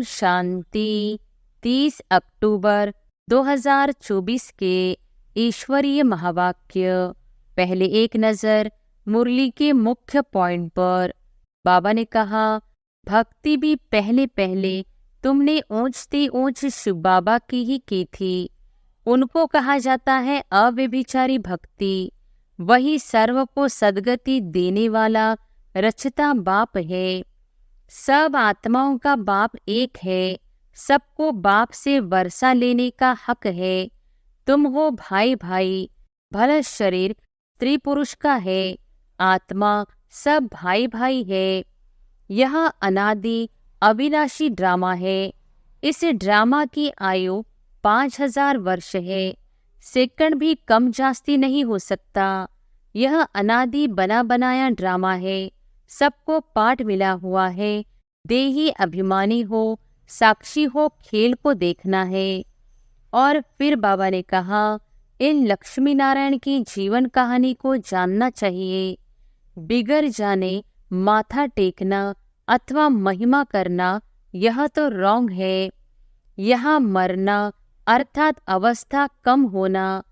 शांति। 30 अक्टूबर 2024 के ईश्वरीय महावाक्य। पहले एक नज़र मुरली के मुख्य पॉइंट पर। बाबा ने कहा, भक्ति भी पहले पहले तुमने ऊंचती ऊंच शिव बाबा की ही की थी। उनको कहा जाता है अव्यभिचारी भक्ति। वही सर्व को सद्गति देने वाला रचता बाप है। सब आत्माओं का बाप एक है। सबको बाप से वर्षा लेने का हक है। तुम हो भाई भाई। भला शरीर स्त्री पुरुष का है, आत्मा सब भाई भाई है। यह अनादि अविनाशी ड्रामा है। इस ड्रामा की आयु 5000 वर्ष है। सेकंड भी कम जास्ती नहीं हो सकता। यह अनादि बना बनाया ड्रामा है। सबको पाठ मिला हुआ है। देही अभिमानी हो, साक्षी हो, खेल को देखना है। और फिर बाबा ने कहा, इन लक्ष्मी नारायण की जीवन कहानी को जानना चाहिए। बिगर जाने माथा टेकना अथवा महिमा करना यह तो रॉन्ग है। यहाँ मरना अर्थात अवस्था कम होना,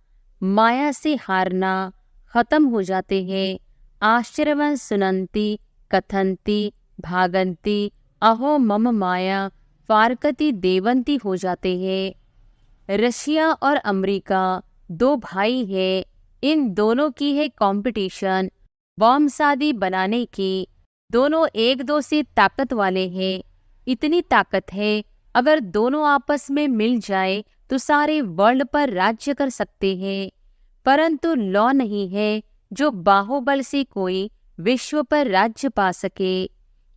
माया से हारना खत्म हो जाते हैं। आश्चर्यवन सुनंती कथंती भागंती अहो मम माया फारकती देवंती हो जाते हैं। रशिया और अमेरिका दो भाई हैं। इन दोनों की है कंपटीशन बॉम्ब शादी बनाने की। दोनों एक दो से ताकत वाले हैं। इतनी ताकत है, अगर दोनों आपस में मिल जाए तो सारे वर्ल्ड पर राज्य कर सकते हैं। परंतु लॉ नहीं है जो बाहुबल से कोई विश्व पर राज्य पा सके।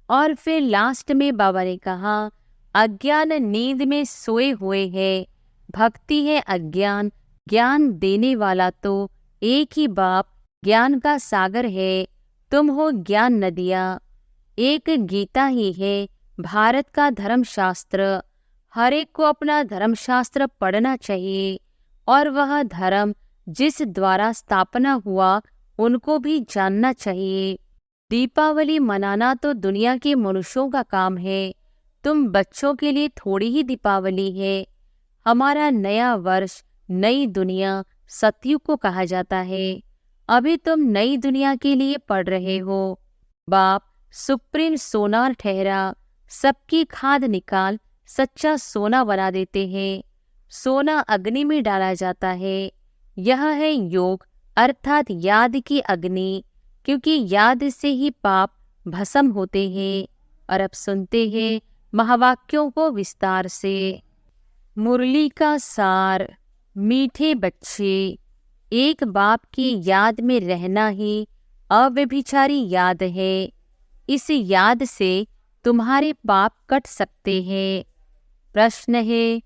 और फिर लास्ट में बाबा ने कहा, अज्ञान नींद में सोए हुए हैं। भक्ति है अज्ञान। ज्ञान देने वाला तो एक ही बाप ज्ञान का सागर है। तुम हो ज्ञान नदियाँ। एक गीता ही है भारत का धर्मशास्त्र। हर एक को अपना धर्मशास्त्र पढ़ना चाहिए और वह धर्म जिस द्वारा स्थापना हुआ उनको भी जानना चाहिए। दीपावली मनाना तो दुनिया के मनुष्यों का काम है। तुम बच्चों के लिए थोड़ी ही दीपावली है। हमारा नया वर्ष, नई दुनिया सतयुग को कहा जाता है। अभी तुम नई दुनिया के लिए पढ़ रहे हो। बाप सुप्रीम सोनार ठहरा। सबकी खाद निकाल सच्चा सोना बना देते हैं। सोना अग्नि में डाला जाता है। यह है योग अर्थात याद की अग्नि, क्योंकि याद से ही पाप भस्म होते हैं। और अब सुनते हैं महावाक्यों को विस्तार से। मुरली का सार। मीठे बच्चे, एक बाप की याद में रहना ही अव्यभिचारी याद है। इस याद से तुम्हारे पाप कट सकते हैं। प्रश्न है,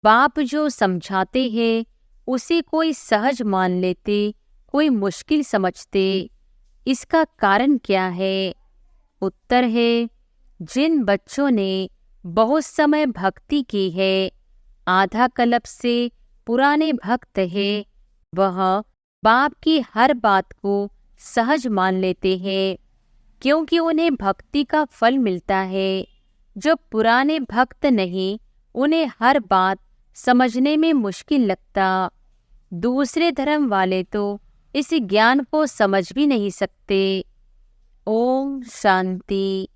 बाप जो समझाते हैं उसे कोई सहज मान लेते, कोई मुश्किल समझते। इसका कारण क्या है? उत्तर है, जिन बच्चों ने बहुत समय भक्ति की है, आधा कल्प से पुराने भक्त हैं, वह बाप की हर बात को सहज मान लेते हैं, क्योंकि उन्हें भक्ति का फल मिलता है। जो पुराने भक्त नहीं, उन्हें हर बात समझने में मुश्किल लगता। दूसरे धर्म वाले तो इस ज्ञान को समझ भी नहीं सकते। ओम शांति।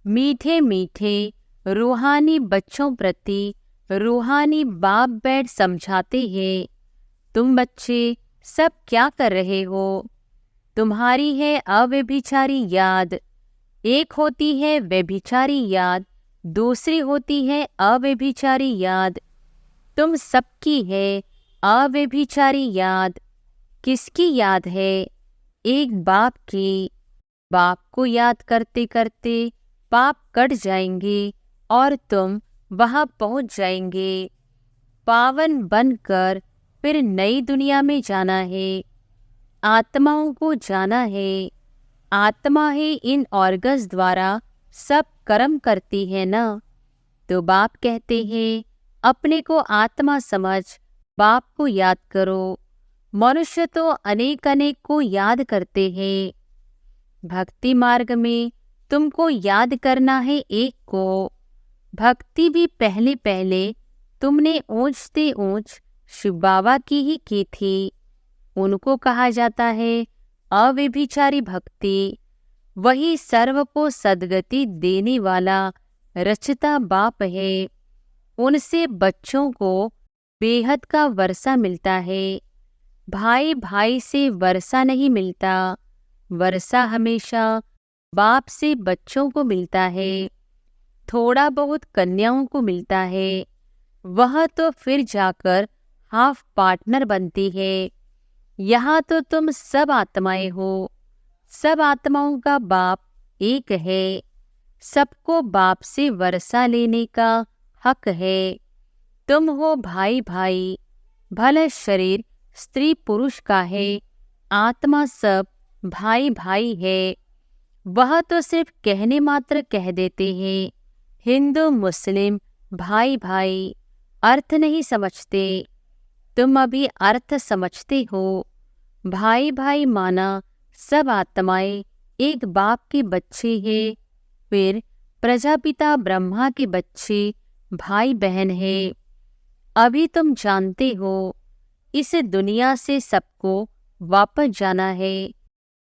मीठे मीठे रूहानी बच्चों प्रति रूहानी बाप बैठ समझाते हैं। तुम बच्चे सब क्या कर रहे हो? तुम्हारी है अव्यभिचारी याद। एक होती है व्यभिचारी याद, दूसरी होती है अव्यभिचारी याद। तुम सबकी है अव्यभिचारी याद। किसकी याद है? एक बाप की। बाप को याद करते करते पाप कट जाएंगे और तुम वहां पहुंच जाएंगे। पावन बनकर फिर नई दुनिया में जाना है। आत्माओं को जाना है। आत्मा ही इन ऑर्गन्स द्वारा सब कर्म करती है ना। तो बाप कहते हैं, अपने को आत्मा समझ बाप को याद करो। मनुष्य तो अनेक अनेक को याद करते हैं। भक्ति मार्ग में तुमको याद करना है एक को। भक्ति भी पहले पहले तुमने ऊंचते ऊंच शिव बाबा की ही की थी। उनको कहा जाता है अव्यभिचारी भक्ति। वही सर्व को सद्गति देने वाला रचता बाप है। उनसे बच्चों को बेहद का वर्षा मिलता है। भाई भाई से वर्षा नहीं मिलता, वर्षा हमेशा बाप से बच्चों को मिलता है। थोड़ा बहुत कन्याओं को मिलता है, वह तो फिर जाकर हाफ पार्टनर बनती है। यहाँ तो तुम सब आत्माएं हो, सब आत्माओं का बाप एक है। सबको बाप से वर्षा लेने का हक है। तुम हो भाई भाई, भले शरीर स्त्री पुरुष का है, आत्मा सब भाई भाई है। वह तो सिर्फ कहने मात्र कह देते हैं हिंदू मुस्लिम भाई भाई, अर्थ नहीं समझते। तुम अभी अर्थ समझते हो। भाई भाई माना सब आत्माएं एक बाप के बच्चे हैं। फिर प्रजापिता ब्रह्मा के बच्चे भाई बहन हैं। अभी तुम जानते हो इस दुनिया से सबको वापस जाना है।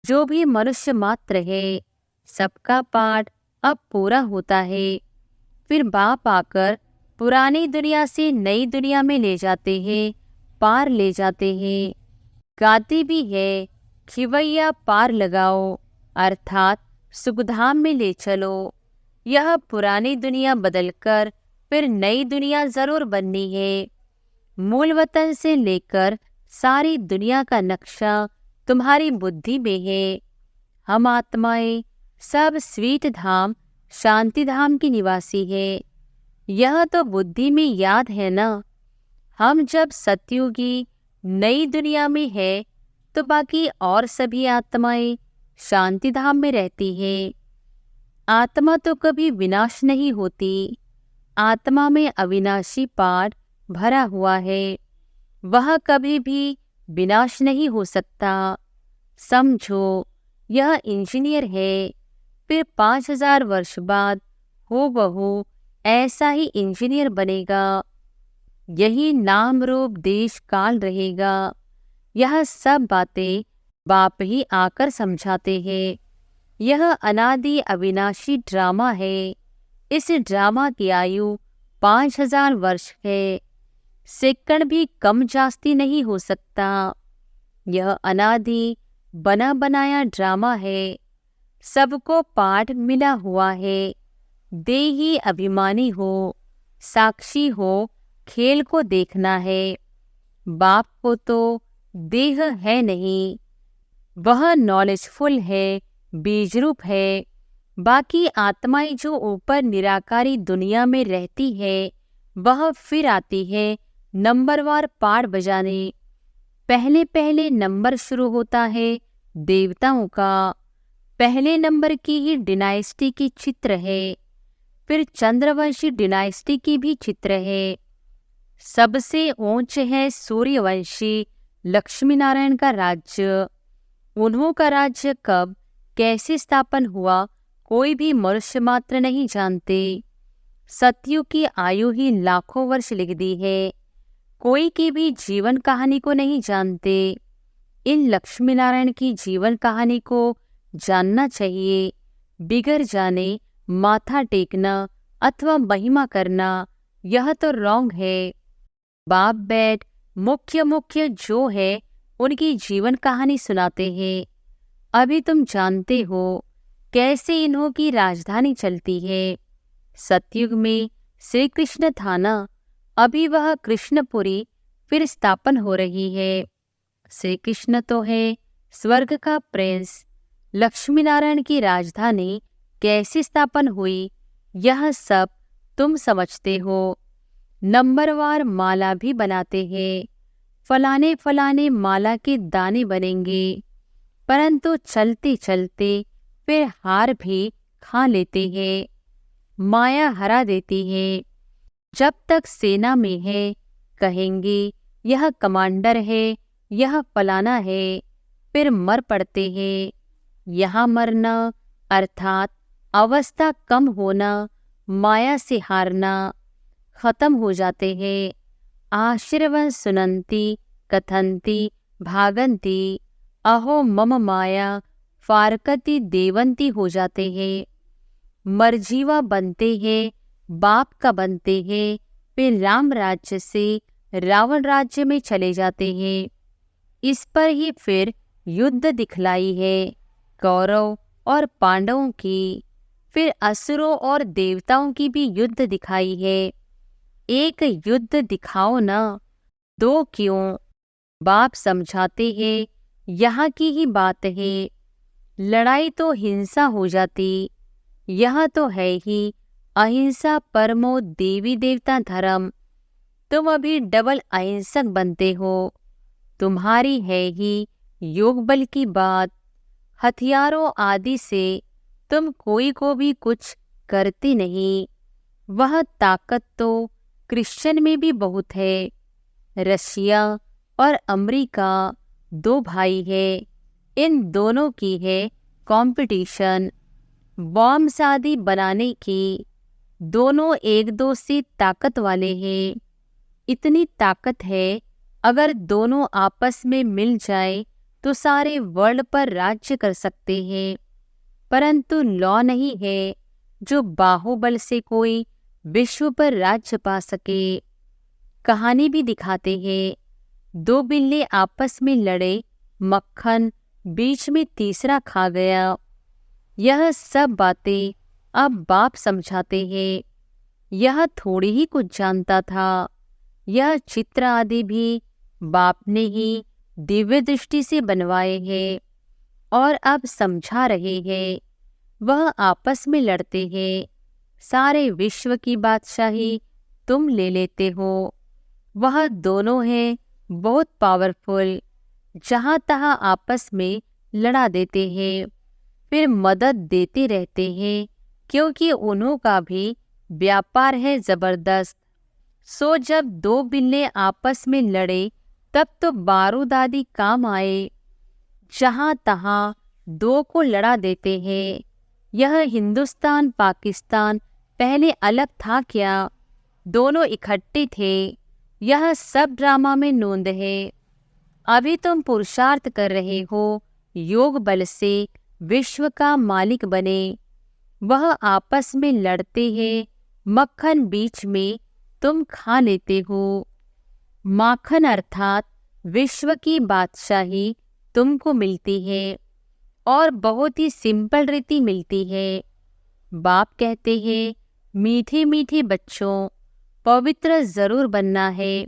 जो भी मनुष्य मात्र है, सबका पाठ अब पूरा होता है। फिर बाप आकर पुरानी दुनिया से नई दुनिया में ले जाते हैं, पार ले जाते हैं। गाते भी है खिवैया पार लगाओ, अर्थात सुखधाम में ले चलो। यह पुरानी दुनिया बदलकर फिर नई दुनिया जरूर बननी है। मूल वतन से लेकर सारी दुनिया का नक्शा तुम्हारी बुद्धि में है। हम आत्माएं सब स्वीट धाम शांति धाम की निवासी है। यह तो बुद्धि में याद है ना। हम जब सतयुगी नई दुनिया में है तो बाकी और सभी आत्माएं शांति धाम में रहती है। आत्मा तो कभी विनाश नहीं होती। आत्मा में अविनाशी पाठ भरा हुआ है, वह कभी भी विनाश नहीं हो सकता। समझो यह इंजीनियर है, फिर 5000 वर्ष बाद हूबहू ऐसा ही इंजीनियर बनेगा। यही नाम रूप देश काल रहेगा। यह सब बातें बाप ही आकर समझाते हैं। यह अनादि अविनाशी ड्रामा है। इस ड्रामा की आयु 5000 वर्ष है। सेकंड भी कम जास्ती नहीं हो सकता। यह अनादि बना बनाया ड्रामा है। सबको पाठ मिला हुआ है। देही अभिमानी हो, साक्षी हो, खेल को देखना है। बाप को तो देह है नहीं, वह नॉलेजफुल है, बीजरूप है। बाकी आत्माएं जो ऊपर निराकारी दुनिया में रहती है, वह फिर आती है नंबरवार पाठ बजाने। पहले पहले नंबर शुरू होता है देवताओं का। पहले नंबर की ही डिनाइस्टी की चित्र है। फिर चंद्रवंशी डिनाइस्टी की भी चित्र है। सबसे ऊंच है सूर्यवंशी लक्ष्मी नारायण का राज्य। उन्हों का राज्य कब कैसे स्थापन हुआ कोई भी मनुष्य मात्र नहीं जानते। सतयुग की आयु ही लाखों वर्ष लिख दी है। कोई की भी जीवन कहानी को नहीं जानते। इन लक्ष्मी नारायण की जीवन कहानी को जानना चाहिए। बिगड़ जाने माथा टेकना अथवा महिमा करना यह तो रॉन्ग है। बाप बैठ मुख्य मुख्य जो है उनकी जीवन कहानी सुनाते हैं। अभी तुम जानते हो कैसे इन्हों की राजधानी चलती है। सतयुग में श्री कृष्ण था ना, अभी वह कृष्णपुरी फिर स्थापन हो रही है। श्री कृष्ण तो है स्वर्ग का प्रिंस। लक्ष्मी नारायण की राजधानी कैसे स्थापन हुई यह सब तुम समझते हो। नंबरवार माला भी बनाते हैं। फलाने फलाने माला के दाने बनेंगे, परंतु चलते चलते फिर हार भी खा लेते हैं। माया हरा देती है। जब तक सेना में है कहेंगे यह कमांडर है, यह फलाना है, फिर मर पड़ते हैं। यहाँ मरना अर्थात अवस्था कम होना माया से हारना खत्म हो जाते हैं। आशीर्वाद सुनंती कथंती भागंती अहो मम माया फारकती देवंती हो जाते हैं। मरजीवा बनते हैं, बाप का बनते हैं, फिर राम राज्य से रावण राज्य में चले जाते हैं। इस पर ही फिर युद्ध दिखलाई है कौरव और पांडवों की, फिर असुरों और देवताओं की भी युद्ध दिखाई है। एक युद्ध दिखाओ ना, दो क्यों? बाप समझाते हैं यहाँ की ही बात है। लड़ाई तो हिंसा हो जाती, यह तो है ही अहिंसा परमो देवी देवता धर्म। तुम अभी डबल अहिंसक बनते हो। तुम्हारी है ही योग बल की बात। हथियारों आदि से तुम कोई को भी कुछ करते नहीं। वह ताकत तो क्रिश्चियन में भी बहुत है। रशिया और अमेरिका दो भाई है, इन दोनों की है कंपटीशन बॉम्ब्स आदि बनाने की। दोनों एक दो से ताकत वाले हैं। इतनी ताकत है अगर दोनों आपस में मिल जाए तो सारे वर्ल्ड पर राज्य कर सकते हैं। परंतु लॉ नहीं है जो बाहुबल से कोई विश्व पर राज्य पा सके। कहानी भी दिखाते हैं, दो बिल्ली आपस में लड़े, मक्खन बीच में तीसरा खा गया। यह सब बातें अब बाप समझाते हैं। यह थोड़ी ही कुछ जानता था। यह चित्र आदि भी बाप ने ही दिव्य दृष्टि से बनवाए हैं और अब समझा रहे हैं। वह आपस में लड़ते हैं। सारे विश्व की बादशाही तुम ले लेते हो। वह दोनों हैं बहुत पावरफुल, जहाँ तहाँ आपस में लड़ा देते हैं, फिर मदद देते रहते हैं क्योंकि उन्हों का भी व्यापार है जबरदस्त। सो जब दो बिल्ले आपस में लड़े तब तो बारूद आदि काम आए। जहाँ तहाँ दो को लड़ा देते हैं। यह हिंदुस्तान पाकिस्तान पहले अलग था क्या? दोनों इकट्ठे थे। यह सब ड्रामा में नोंद है। अभी तुम पुरुषार्थ कर रहे हो योग बल से विश्व का मालिक बने। वह आपस में लड़ते हैं, मक्खन बीच में तुम खा लेते हो। माखन अर्थात विश्व की बादशाही तुमको मिलती है और बहुत ही सिंपल रीति मिलती है। बाप कहते हैं मीठे मीठे बच्चों, पवित्र जरूर बनना है।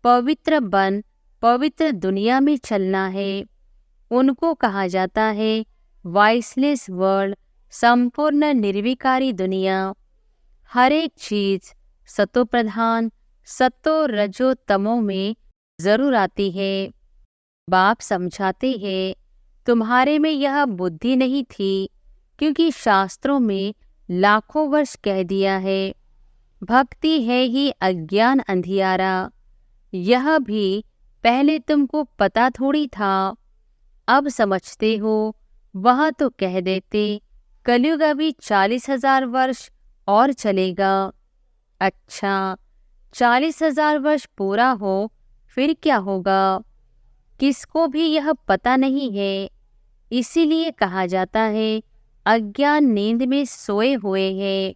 पवित्र बन पवित्र दुनिया में चलना है। उनको कहा जाता है वाइसलेस वर्ल्ड, संपूर्ण निर्विकारी दुनिया। हर एक चीज सतो प्रधान सतो रजो तमो में जरूर आती है। बाप समझाते हैं तुम्हारे में यह बुद्धि नहीं थी क्योंकि शास्त्रों में लाखों वर्ष कह दिया है भक्ति है ही अज्ञान अंधियारा। यह भी पहले तुमको पता थोड़ी था, अब समझते हो। वह तो कह देते कलयुग अभी 40,000 वर्ष और चलेगा। अच्छा, 40,000 वर्ष पूरा हो फिर क्या होगा? किसको भी यह पता नहीं है। इसीलिए कहा जाता है अज्ञान नींद में सोए हुए हैं।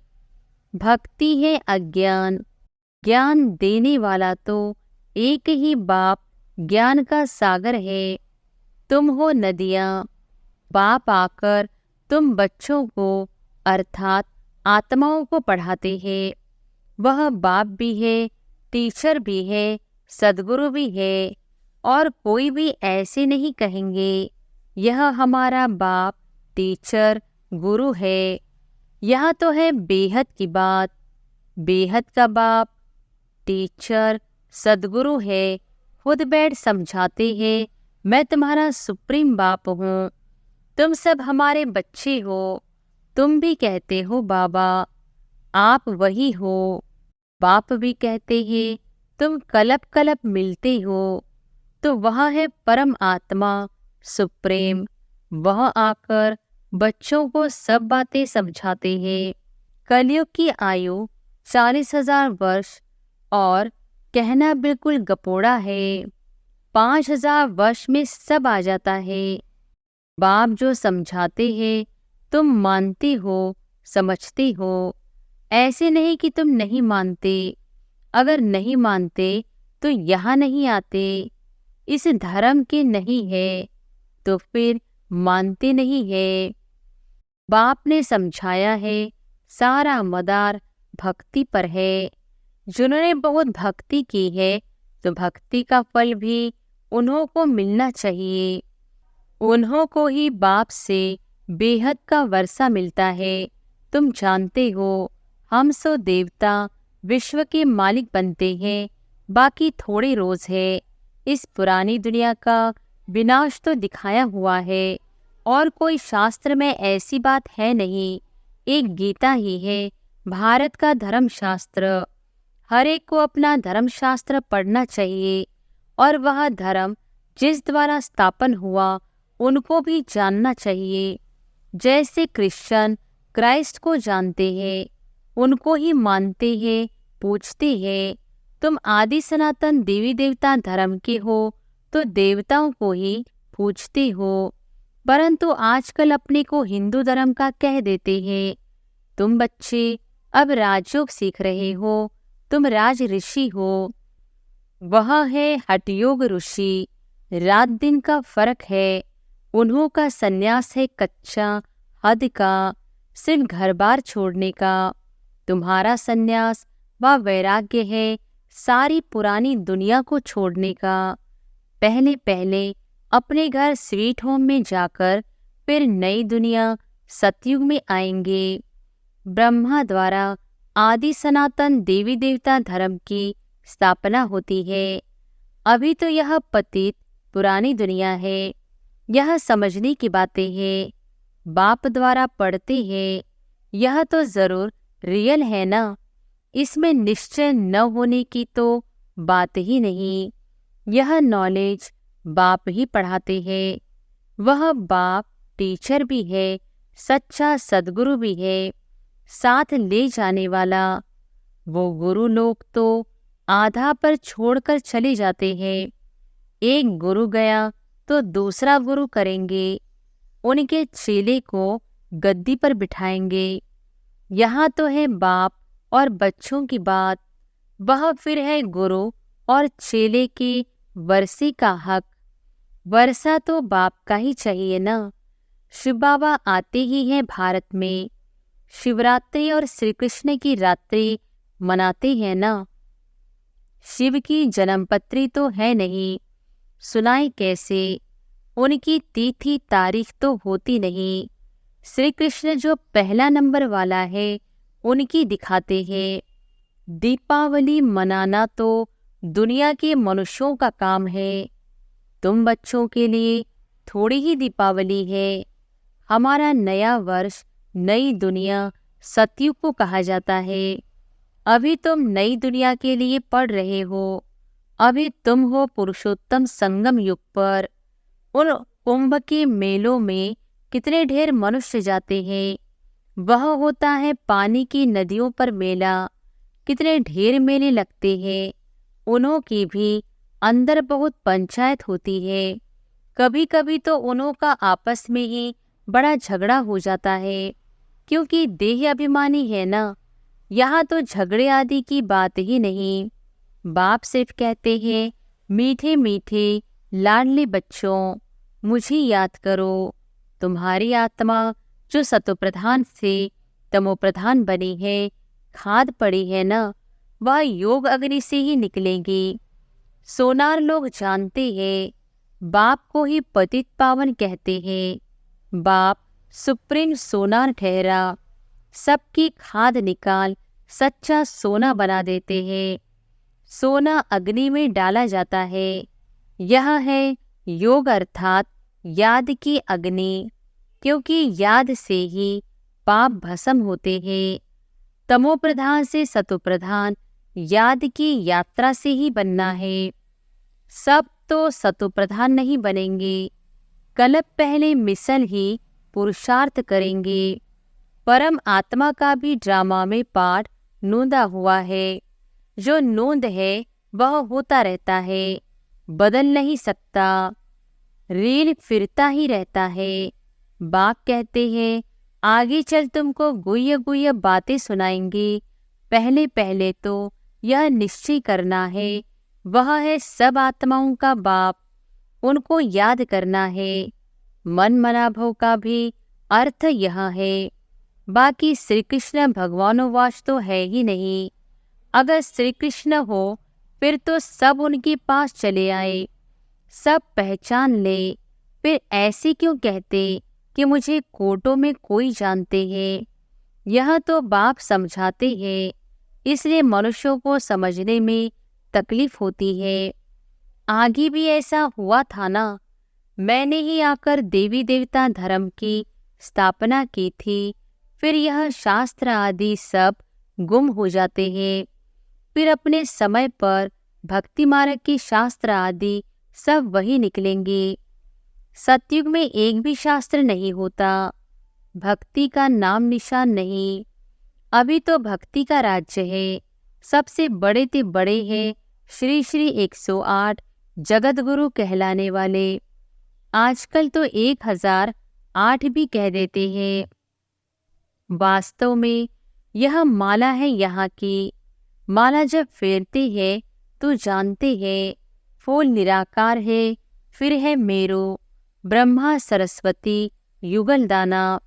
भक्ति है अज्ञान। ज्ञान देने वाला तो एक ही बाप ज्ञान का सागर है। तुम हो नदियाँ। बाप आकर तुम बच्चों को अर्थात आत्माओं को पढ़ाते हैं। वह बाप भी है, टीचर भी है, सद्गुरु भी है। और कोई भी ऐसे नहीं कहेंगे यह हमारा बाप टीचर गुरु है। यह तो है बेहद की बात। बेहद का बाप टीचर सद्गुरु है। खुद बैठ समझाते हैं मैं तुम्हारा सुप्रीम बाप हूँ। तुम सब हमारे बच्चे हो। तुम भी कहते हो बाबा, आप वही हो। बाप भी कहते हैं तुम कलप कलप मिलते हो। तो वह है परम आत्मा सुप्रीम। वह आकर बच्चों को सब बातें समझाते हैं। कलयुग की आयु 40,000 वर्ष और कहना बिल्कुल गपोड़ा है। 5,000 वर्ष में सब आ जाता है। बाप जो समझाते हैं तुम मानते हो, समझते हो। ऐसे नहीं कि तुम नहीं मानते। अगर नहीं मानते तो यहाँ नहीं आते। इस धर्म के नहीं है तो फिर मानते नहीं है। बाप ने समझाया है सारा मदार भक्ति पर है। जिन्होंने बहुत भक्ति की है तो भक्ति का फल भी उन्हों को मिलना चाहिए। उन्हों को ही बाप से बेहद का वर्षा मिलता है। तुम जानते हो हम सो देवता विश्व के मालिक बनते हैं, बाकी थोड़े रोज है। इस पुरानी दुनिया का विनाश तो दिखाया हुआ है और कोई शास्त्र में ऐसी बात है नहीं। एक गीता ही है भारत का धर्म शास्त्र। हर एक को अपना धर्म शास्त्र पढ़ना चाहिए और वह धर्म जिस द्वारा स्थापन हुआ उनको भी जानना चाहिए। जैसे क्रिश्चियन क्राइस्ट को जानते हैं, उनको ही मानते हैं, पूछते हैं। तुम आदि सनातन देवी देवता धर्म के हो तो देवताओं को ही पूछते हो, परंतु आजकल अपने को हिंदू धर्म का कह देते हैं। तुम बच्चे अब राजयोग सीख रहे हो, तुम राज ऋषि हो। वह है हठयोग ऋषि। रात दिन का फर्क है। उन्हों का सन्यास है कच्चा हद का, सिर्फ घर बार छोड़ने का। तुम्हारा सन्यास व वैराग्य है सारी पुरानी दुनिया को छोड़ने का। पहले पहले अपने घर स्वीट होम में जाकर फिर नई दुनिया सतयुग में आएंगे। ब्रह्मा द्वारा आदि सनातन देवी देवता धर्म की स्थापना होती है। अभी तो यह पतित पुरानी दुनिया है। यह समझने की बातें हैं। बाप द्वारा पढ़ते हैं। यह तो जरूर रियल है ना। इसमें निश्चय न होने की तो बात ही नहीं। यह नॉलेज बाप ही पढ़ाते हैं। वह बाप टीचर भी है, सच्चा सदगुरु भी है, साथ ले जाने वाला। वो गुरु लोग तो आधा पर छोड़कर चले जाते हैं। एक गुरु गया तो दूसरा गुरु करेंगे। उनके चेले को गद्दी पर बिठाएंगे। यहाँ तो है बाप और बच्चों की बात। वह फिर है गुरु और चेले के वर्षे का हक। वर्षा तो बाप का ही चाहिए ना। शिव बाबा आते ही हैं भारत में। शिवरात्रि और श्री कृष्ण की रात्रि मनाते हैं ना। शिव की जन्मपत्री तो है नहीं, सुनाए कैसे। उनकी तिथि तारीख तो होती नहीं। श्री कृष्ण जो पहला नंबर वाला है उनकी दिखाते हैं। दीपावली मनाना तो दुनिया के मनुष्यों का काम है। तुम बच्चों के लिए थोड़ी ही दीपावली है। हमारा नया वर्ष, नई दुनिया सतयुग को कहा जाता है। अभी तुम नई दुनिया के लिए पढ़ रहे हो। अभी तुम हो पुरुषोत्तम संगम युग पर। उन कुंभ के मेलों में कितने ढेर मनुष्य जाते हैं। वह होता है पानी की नदियों पर मेला। कितने ढेर मेले लगते हैं। उन्हों की भी अंदर बहुत पंचायत होती है। कभी कभी तो उन्हों का आपस में ही बड़ा झगड़ा हो जाता है, क्योंकि देह अभिमानी है ना। यहाँ तो झगड़े आदि की बात ही नहीं। बाप सिर्फ कहते हैं, मीठे मीठे लाडले बच्चों, मुझे याद करो। तुम्हारी आत्मा जो सतोप्रधान से तमोप्रधान बनी है, खाद पड़ी है ना, वह योग अग्नि से ही निकलेगी। सोनार लोग जानते हैं, बाप को ही पतित पावन कहते हैं। बाप सुप्रीम सोनार ठहरा। सबकी खाद निकाल सच्चा सोना बना देते हैं। सोना अग्नि में डाला जाता है। यह है योग अर्थात याद की अग्नि, क्योंकि याद से ही पाप भस्म होते हैं। तमोप्रधान से सतोप्रधान याद की यात्रा से ही बनना है। सब तो सतोप्रधान नहीं बनेंगे। कल्प पहले मिसल ही पुरुषार्थ करेंगे। परम आत्मा का भी ड्रामा में पार्ट नोंदा हुआ है। जो नोंद है वह होता रहता है, बदल नहीं सकता, रील फिरता ही रहता है। बाप कहते हैं आगे चल तुमको गुह्य गुह्य बातें सुनाएंगे। पहले पहले तो यह निश्चय करना है, वह है सब आत्माओं का बाप, उनको याद करना है। मन मनाभव का भी अर्थ यह है। बाकी श्री कृष्ण भगवानोवाच तो है ही नहीं। अगर श्री कृष्ण हो फिर तो सब उनके पास चले आए, सब पहचान ले। फिर ऐसे क्यों कहते कि मुझे कोटों में कोई जानते हैं? यह तो बाप समझाते हैं, इसलिए मनुष्यों को समझने में तकलीफ होती है। आगे भी ऐसा हुआ था ना। मैंने ही आकर देवी देवता धर्म की स्थापना की थी। फिर यह शास्त्र आदि सब गुम हो जाते हैं। फिर अपने समय पर भक्ति मार्ग के शास्त्र आदि सब वही निकलेंगे। सतयुग में एक भी शास्त्र नहीं होता, भक्ति का नाम निशान नहीं। अभी तो भक्ति का राज्य है। सबसे बड़े ते बड़े हैं श्री श्री 108 जगत गुरु कहलाने वाले। आजकल तो 1008 भी कह देते हैं। वास्तव में यह माला है यहाँ की। माला जब फेरते हैं तो जानते हैं फूल निराकार है, फिर है मेरू, ब्रह्मा सरस्वती युगल दाना।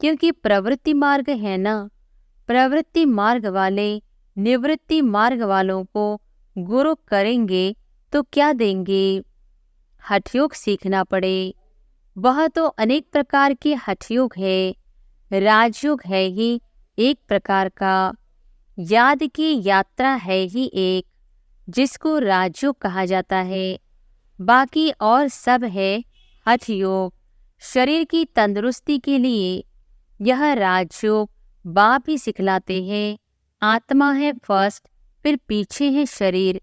क्योंकि प्रवृत्ति मार्ग है ना। प्रवृत्ति मार्ग वाले निवृत्ति मार्ग वालों को गुरु करेंगे तो क्या देंगे? हठयोग सीखना पड़े। वह तो अनेक प्रकार के हठयोग है, राजयोग है ही एक प्रकार का, याद की यात्रा है ही एक, जिसको राजयोग कहा जाता है। बाकी और सब है हठयोग। शरीर की तंदुरुस्ती के लिए यह राजयोग बाप ही सिखलाते हैं। आत्मा है फर्स्ट, फिर पीछे है शरीर।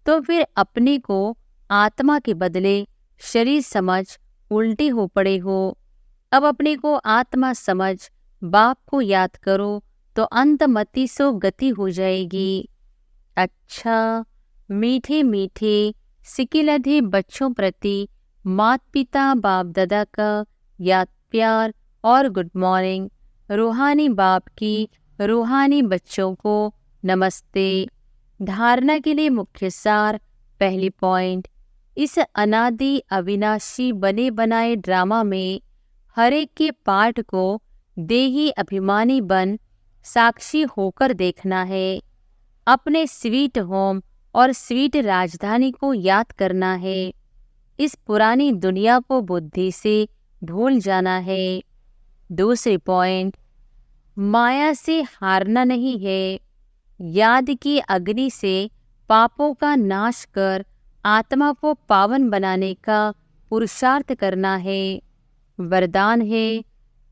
तो फिर अपने को आत्मा के बदले शरीर समझ उल्टे हो पड़े हो। अब अपने को आत्मा समझ बाप को याद करो तो अंतमति सो गति हो जाएगी। अच्छा, मीठे मीठे सिकिलधे बच्चों प्रति मात पिता बाप दादा का याद प्यार और गुड मॉर्निंग। रूहानी बाप की रूहानी बच्चों को नमस्ते। धारणा के लिए मुख्य सार। पहली पॉइंट, इस अनादि अविनाशी बने बनाए ड्रामा में हर एक के पार्ट को देही अभिमानी बन साक्षी होकर देखना है। अपने स्वीट होम और स्वीट राजधानी को याद करना है। इस पुरानी दुनिया को बुद्धि से भूल जाना है। दूसरी पॉइंट, माया से हारना नहीं है। याद की अग्नि से पापों का नाश कर आत्मा को पावन बनाने का पुरुषार्थ करना है। वरदान है,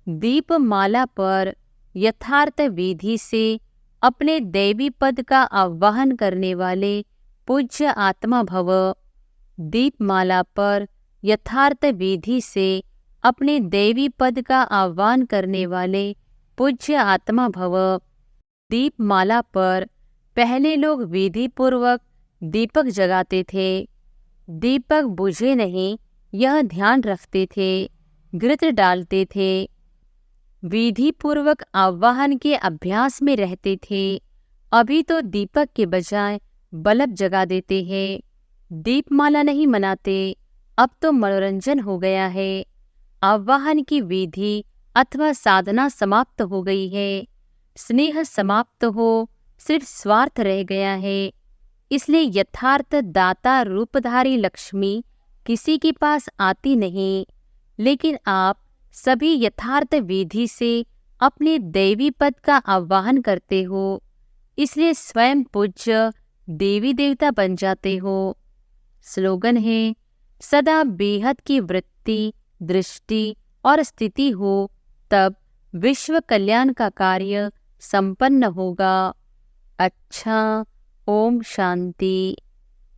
दीप माला पर यथार्थ विधि से अपने दैवी पद का आवाहन करने वाले पूज्य आत्मा भव। दीपमाला पर यथार्थ विधि से अपने दैवी पद का आह्वान करने वाले पूज्य आत्मा भव। दीपमाला पर पहले लोग विधि पूर्वक दीपक जगाते थे। दीपक बुझे नहीं यह ध्यान रखते थे, घृत डालते थे, विधि पूर्वक आह्वान के अभ्यास में रहते थे। अभी तो दीपक के बजाय बल्ब जगा देते हैं, दीपमाला नहीं मनाते। अब तो मनोरंजन हो गया है। आह्वान की विधि अथवा साधना समाप्त हो गई है। स्नेह समाप्त हो, सिर्फ स्वार्थ रह गया है। इसलिए यथार्थ दाता रूपधारी लक्ष्मी किसी के पास आती नहीं। लेकिन आप सभी यथार्थ विधि से अपने दैवी पद का आह्वान करते हो, इसलिए स्वयं पूज्य देवी देवता बन जाते हो। स्लोगन है, सदा बेहद की वृत्ति, दृष्टि और स्थिति हो, तब विश्व कल्याण का कार्य संपन्न होगा। अच्छा, ओम शांति।